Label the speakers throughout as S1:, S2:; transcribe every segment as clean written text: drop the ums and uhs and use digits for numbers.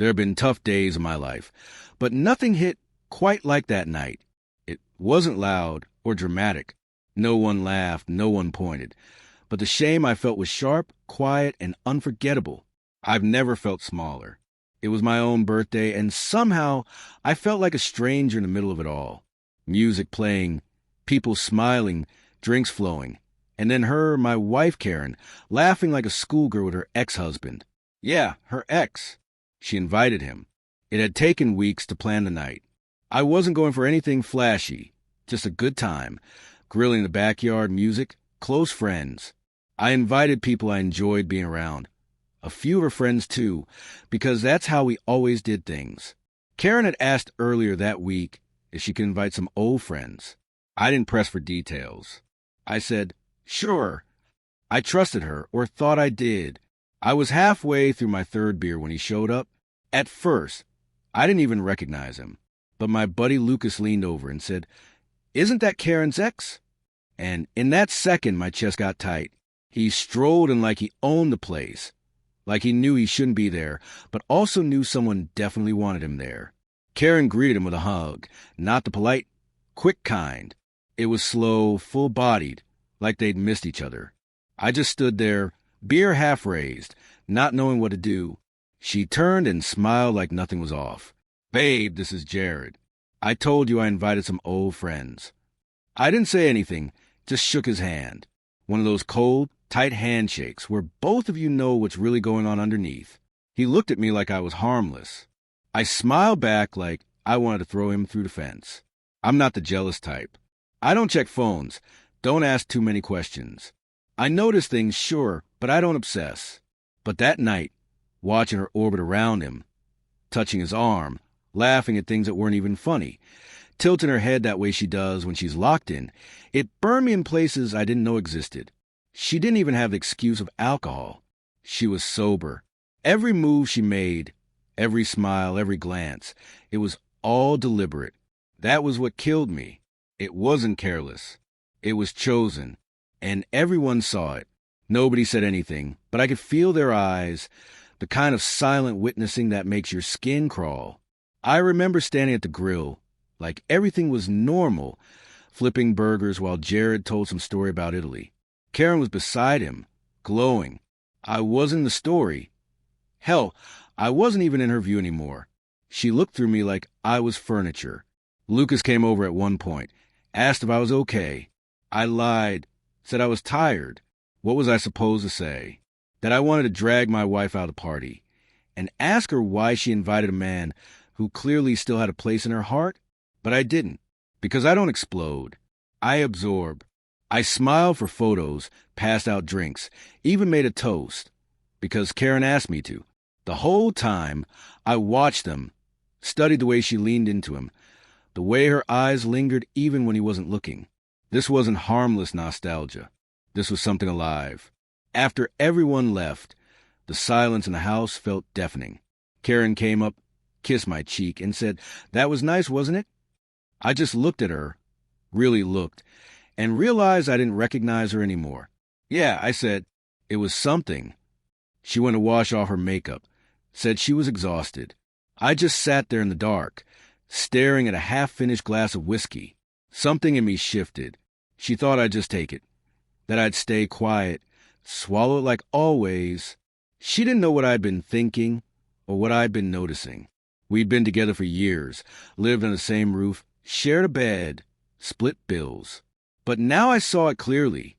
S1: There have been tough days in my life, but nothing hit quite like that night. It wasn't loud or dramatic. No one laughed, no one pointed. But the shame I felt was sharp, quiet, and unforgettable. I've never felt smaller. It was my own birthday, and somehow I felt like a stranger in the middle of it all. Music playing, people smiling, drinks flowing, and then my wife Karen, laughing like a schoolgirl with her ex-husband. Yeah, her ex. She invited him. It had taken weeks to plan the night. I wasn't going for anything flashy, just a good time, grilling in the backyard, music, close friends. I invited people I enjoyed being around. A few of her friends, too, because that's how we always did things. Karen had asked earlier that week if she could invite some old friends. I didn't press for details. I said, sure. I trusted her, or thought I did. I was halfway through my third beer when he showed up. At first, I didn't even recognize him. But my buddy Lucas leaned over and said, "Isn't that Karen's ex?" And in that second, my chest got tight. He strolled in like he owned the place, like he knew he shouldn't be there, but also knew someone definitely wanted him there. Karen greeted him with a hug, not the polite, quick kind. It was slow, full-bodied, like they'd missed each other. I just stood there, beer half raised, not knowing what to do. She turned and smiled like nothing was off. "Babe, this is Jared. I told you I invited some old friends." I didn't say anything, just shook his hand. One of those cold, tight handshakes where both of you know what's really going on underneath. He looked at me like I was harmless. I smiled back like I wanted to throw him through the fence. I'm not the jealous type. I don't check phones, don't ask too many questions. I notice things, sure, but I don't obsess. But that night, watching her orbit around him, touching his arm, laughing at things that weren't even funny, tilting her head that way she does when she's locked in, it burned me in places I didn't know existed. She didn't even have the excuse of alcohol. She was sober. Every move she made, every smile, every glance, it was all deliberate. That was what killed me. It wasn't careless. It was chosen. And everyone saw it. Nobody said anything, but I could feel their eyes, the kind of silent witnessing that makes your skin crawl. I remember standing at the grill, like everything was normal, flipping burgers while Jared told some story about Italy. Karen was beside him, glowing. I wasn't in the story. Hell, I wasn't even in her view anymore. She looked through me like I was furniture. Lucas came over at one point, asked if I was okay. I lied, said I was tired. What was I supposed to say? That I wanted to drag my wife out of the party and ask her why she invited a man who clearly still had a place in her heart? But I didn't, because I don't explode. I absorb. I smiled for photos, passed out drinks, even made a toast, because Karen asked me to. The whole time, I watched them, studied the way she leaned into him, the way her eyes lingered even when he wasn't looking. This wasn't harmless nostalgia. This was something alive. After everyone left, the silence in the house felt deafening. Karen came up, kissed my cheek, and said, "That was nice, wasn't it?" I just looked at her, really looked, and realized I didn't recognize her anymore. "Yeah," I said, "it was something." She went to wash off her makeup, said she was exhausted. I just sat there in the dark, staring at a half-finished glass of whiskey. Something in me shifted. She thought I'd just take it, that I'd stay quiet, swallow it like always. She didn't know what I'd been thinking or what I'd been noticing. We'd been together for years, lived on the same roof, shared a bed, split bills. But now I saw it clearly.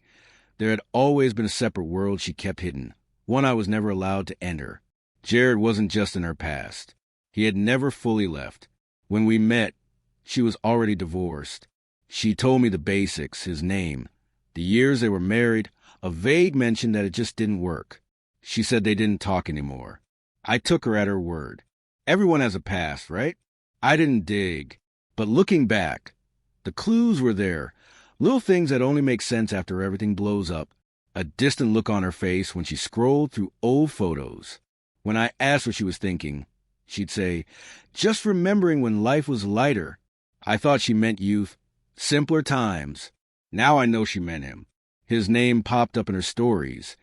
S1: There had always been a separate world she kept hidden, one I was never allowed to enter. Jared wasn't just in her past. He had never fully left. When we met, she was already divorced. She told me the basics, his name, the years they were married, a vague mention that it just didn't work. She said they didn't talk anymore. I took her at her word. Everyone has a past, right? I didn't dig. But looking back, the clues were there, little things that only make sense after everything blows up. A distant look on her face when she scrolled through old photos. When I asked what she was thinking, she'd say, "Just remembering when life was lighter." I thought she meant youth, simpler times. Now I know she meant him. His name popped up in her stories.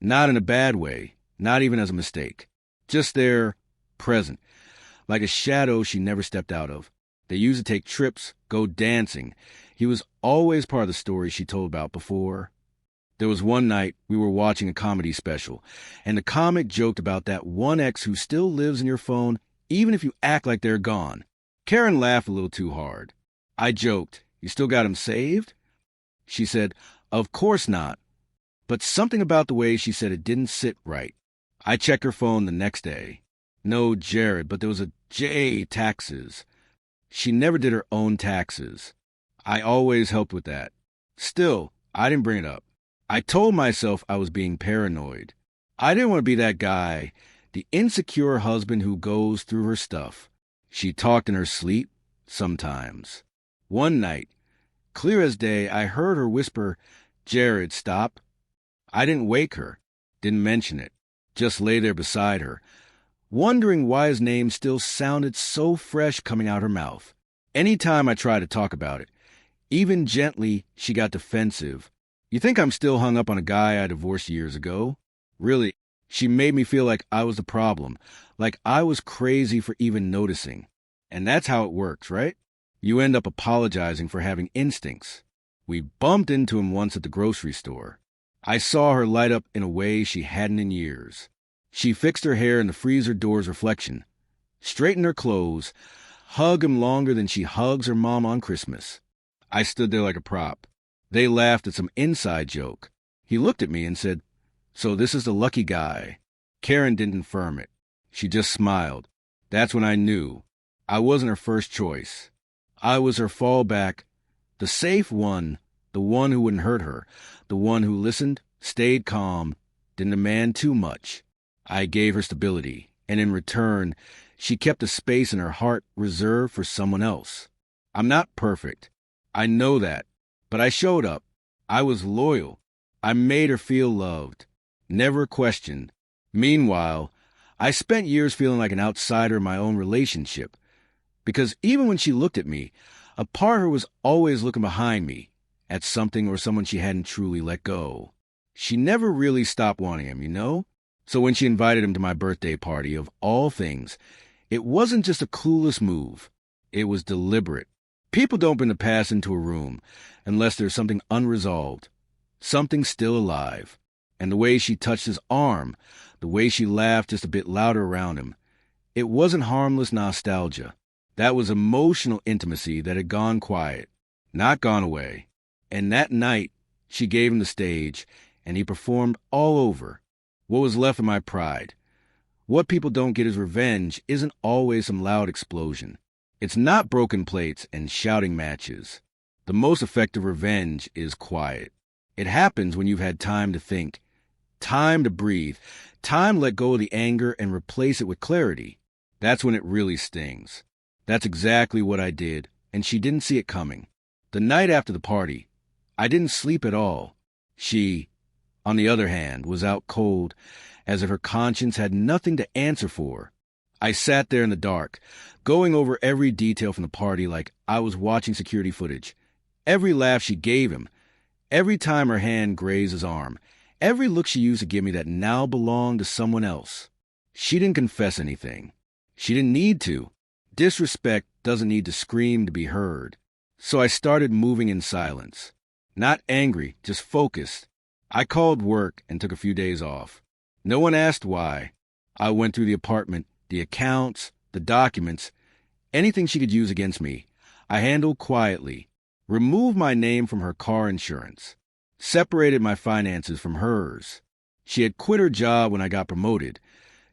S1: Not in a bad way, not even as a mistake. Just there, present, like a shadow she never stepped out of. They used to take trips, go dancing. He was always part of the story she told about before. There was one night we were watching a comedy special, and the comic joked about that one ex who still lives in your phone even if you act like they're gone. Karen laughed a little too hard. I joked, "You still got him saved?" She said, "Of course not." But something about the way she said it didn't sit right. I checked her phone the next day. No Jared, but there was a J, taxes. She never did her own taxes. I always helped with that. Still, I didn't bring it up. I told myself I was being paranoid. I didn't want to be that guy, the insecure husband who goes through her stuff. She talked in her sleep, sometimes. One night, clear as day, I heard her whisper, "Jared, stop." I didn't wake her, didn't mention it, just lay there beside her, wondering why his name still sounded so fresh coming out her mouth. Any time I tried to talk about it, even gently, she got defensive. "You think I'm still hung up on a guy I divorced years ago?" Really, she made me feel like I was the problem, like I was crazy for even noticing. And that's how it works, right? You end up apologizing for having instincts. We bumped into him once at the grocery store. I saw her light up in a way she hadn't in years. She fixed her hair in the freezer door's reflection, straightened her clothes, hugged him longer than she hugs her mom on Christmas. I stood there like a prop. They laughed at some inside joke. He looked at me and said, "So this is the lucky guy." Karen didn't affirm it. She just smiled. That's when I knew. I wasn't her first choice. I was her fallback, the safe one, the one who wouldn't hurt her, the one who listened, stayed calm, didn't demand too much. I gave her stability, and in return, she kept a space in her heart reserved for someone else. I'm not perfect. I know that. But I showed up. I was loyal. I made her feel loved. Never questioned. Meanwhile, I spent years feeling like an outsider in my own relationship. Because even when she looked at me, a part of her was always looking behind me, at something or someone she hadn't truly let go. She never really stopped wanting him, you know? So when she invited him to my birthday party, of all things, it wasn't just a clueless move. It was deliberate. People don't bring the past into a room unless there's something unresolved, something still alive. And the way she touched his arm, the way she laughed just a bit louder around him, it wasn't harmless nostalgia. That was emotional intimacy that had gone quiet, not gone away. And that night, she gave him the stage, and he performed all over. What was left of my pride? What people don't get as revenge isn't always some loud explosion. It's not broken plates and shouting matches. The most effective revenge is quiet. It happens when you've had time to think, time to breathe, time to let go of the anger and replace it with clarity. That's when it really stings. That's exactly what I did, and she didn't see it coming. The night after the party, I didn't sleep at all. She, on the other hand, was out cold, as if her conscience had nothing to answer for. I sat there in the dark, going over every detail from the party like I was watching security footage. Every laugh she gave him, every time her hand grazed his arm, every look she used to give me that now belonged to someone else. She didn't confess anything. She didn't need to. Disrespect doesn't need to scream to be heard. So I started moving in silence. Not angry, just focused. I called work and took a few days off. No one asked why. I went through the apartment, the accounts, the documents, anything she could use against me, I handled quietly. Removed my name from her car insurance. Separated my finances from hers. She had quit her job when I got promoted.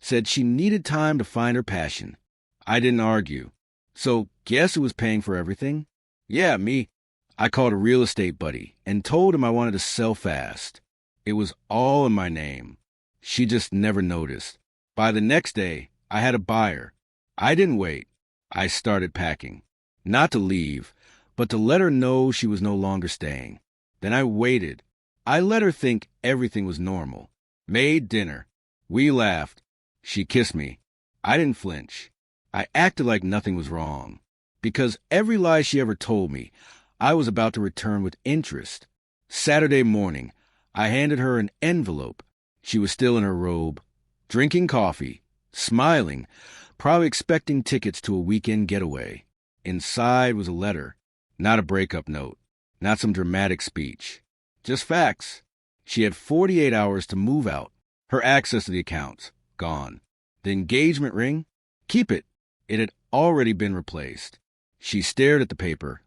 S1: Said she needed time to find her passion. I didn't argue. So, guess who was paying for everything? Yeah, me. I called a real estate buddy and told him I wanted to sell fast. It was all in my name. She just never noticed. By the next day, I had a buyer. I didn't wait. I started packing. Not to leave, but to let her know she was no longer staying. Then I waited. I let her think everything was normal. Made dinner. We laughed. She kissed me. I didn't flinch. I acted like nothing was wrong. Because every lie she ever told me, I was about to return with interest. Saturday morning, I handed her an envelope. She was still in her robe, drinking coffee, smiling, probably expecting tickets to a weekend getaway. Inside was a letter, not a breakup note, not some dramatic speech. Just facts. She had 48 hours to move out. Her access to the accounts, gone. The engagement ring, keep it. It had already been replaced. She stared at the paper,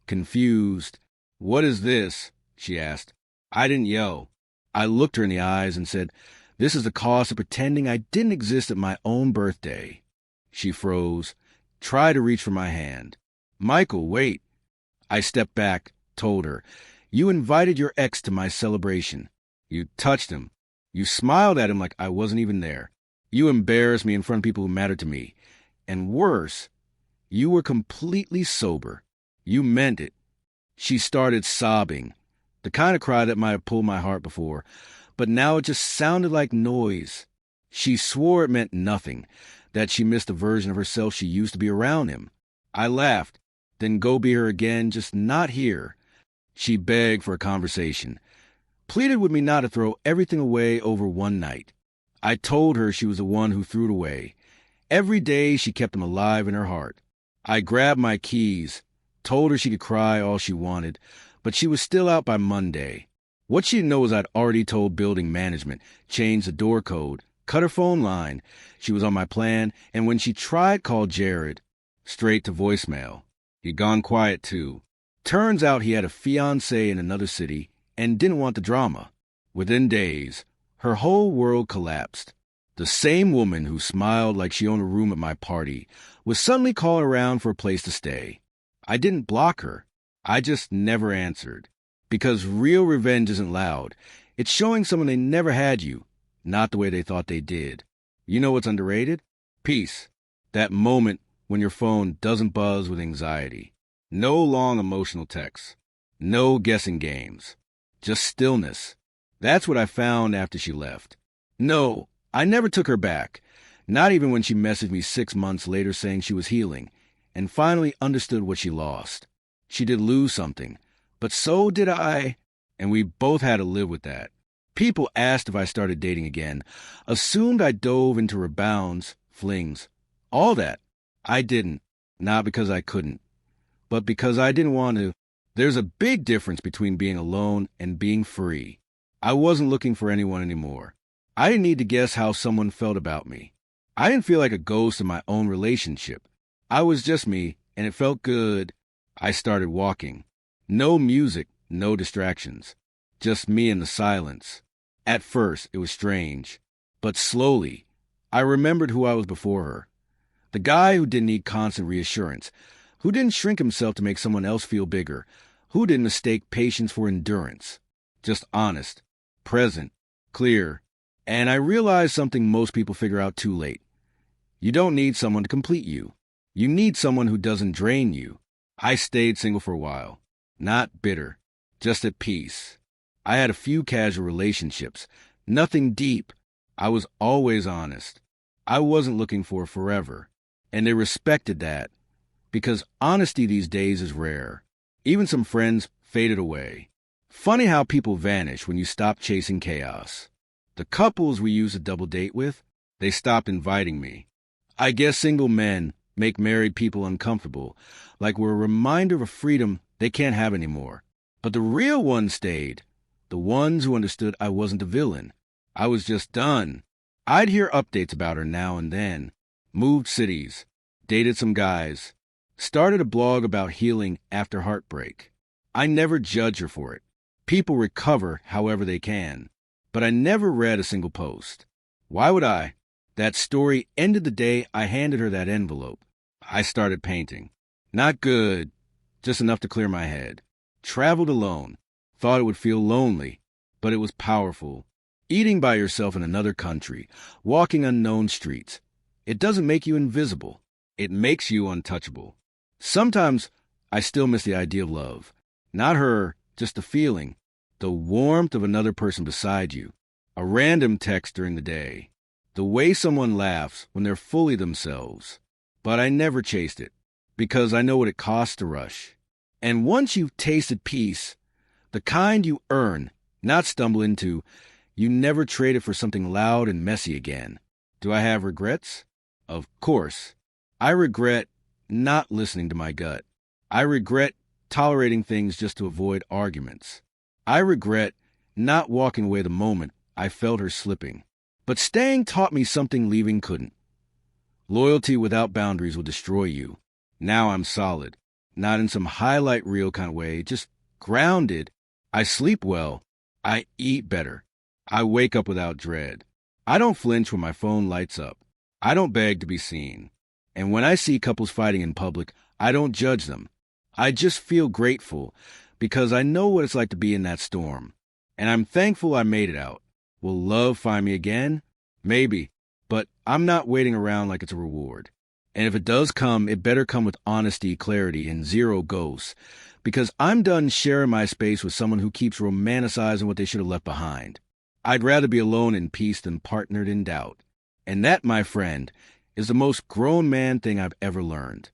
S1: confused. "What is this?" she asked. I didn't yell. I looked her in the eyes and said, "This is the cost of pretending I didn't exist at my own birthday." She froze, tried to reach for my hand. "Michael, wait." I stepped back, told her, "You invited your ex to my celebration. You touched him. You smiled at him like I wasn't even there. You embarrassed me in front of people who mattered to me. And worse, you were completely sober. You meant it." She started sobbing, the kind of cry that might have pulled my heart before, but now it just sounded like noise. She swore it meant nothing, that she missed the version of herself she used to be around him. I laughed, then go be her again, just not here. She begged for a conversation, pleaded with me not to throw everything away over one night. I told her she was the one who threw it away. Every day she kept them alive in her heart. I grabbed my keys, told her she could cry all she wanted, but she was still out by Monday. What she didn't know was I'd already told building management, changed the door code, cut her phone line. She was on my plan, and when she tried, called Jared. Straight to voicemail. He'd gone quiet, too. Turns out he had a fiancé in another city and didn't want the drama. Within days, her whole world collapsed. The same woman who smiled like she owned a room at my party was suddenly calling around for a place to stay. I didn't block her. I just never answered. Because real revenge isn't loud. It's showing someone they never had you, not the way they thought they did. You know what's underrated? Peace. That moment when your phone doesn't buzz with anxiety. No long emotional texts. No guessing games. Just stillness. That's what I found after she left. No, I never took her back. Not even when she messaged me 6 months later saying she was healing and finally understood what she lost. She did lose something, but so did I, and we both had to live with that. People asked if I started dating again, assumed I dove into rebounds, flings, all that. I didn't, not because I couldn't, but because I didn't want to. There's a big difference between being alone and being free. I wasn't looking for anyone anymore. I didn't need to guess how someone felt about me. I didn't feel like a ghost in my own relationship. I was just me, and it felt good. I started walking. No music, no distractions. Just me in the silence. At first, it was strange. But slowly, I remembered who I was before her. The guy who didn't need constant reassurance, who didn't shrink himself to make someone else feel bigger, who didn't mistake patience for endurance. Just honest, present, clear. And I realized something most people figure out too late. You don't need someone to complete you. You need someone who doesn't drain you. I stayed single for a while. Not bitter, just at peace. I had a few casual relationships, nothing deep. I was always honest. I wasn't looking for forever. And they respected that. Because honesty these days is rare. Even some friends faded away. Funny how people vanish when you stop chasing chaos. The couples we used to double date with, they stopped inviting me. I guess single men make married people uncomfortable, like we're a reminder of a freedom they can't have anymore. But the real ones stayed. The ones who understood I wasn't the villain. I was just done. I'd hear updates about her now and then. Moved cities. Dated some guys. Started a blog about healing after heartbreak. I never judge her for it. People recover however they can. But I never read a single post. Why would I? That story ended the day I handed her that envelope. I started painting. Not good, just enough to clear my head. Traveled alone. Thought it would feel lonely, but it was powerful. Eating by yourself in another country. Walking unknown streets. It doesn't make you invisible. It makes you untouchable. Sometimes I still miss the idea of love. Not her, just the feeling. The warmth of another person beside you. A random text during the day. The way someone laughs when they're fully themselves. But I never chased it, because I know what it costs to rush. And once you've tasted peace, the kind you earn, not stumble into, you never trade it for something loud and messy again. Do I have regrets? Of course, I regret not listening to my gut. I regret tolerating things just to avoid arguments. I regret not walking away the moment I felt her slipping. But staying taught me something leaving couldn't. Loyalty without boundaries will destroy you. Now I'm solid. Not in some highlight reel kind of way, just grounded. I sleep well. I eat better. I wake up without dread. I don't flinch when my phone lights up. I don't beg to be seen. And when I see couples fighting in public, I don't judge them. I just feel grateful because I know what it's like to be in that storm. And I'm thankful I made it out. Will love find me again? Maybe. But I'm not waiting around like it's a reward. And if it does come, it better come with honesty, clarity, and zero ghosts. Because I'm done sharing my space with someone who keeps romanticizing what they should have left behind. I'd rather be alone in peace than partnered in doubt. And that, my friend, is the most grown man thing I've ever learned.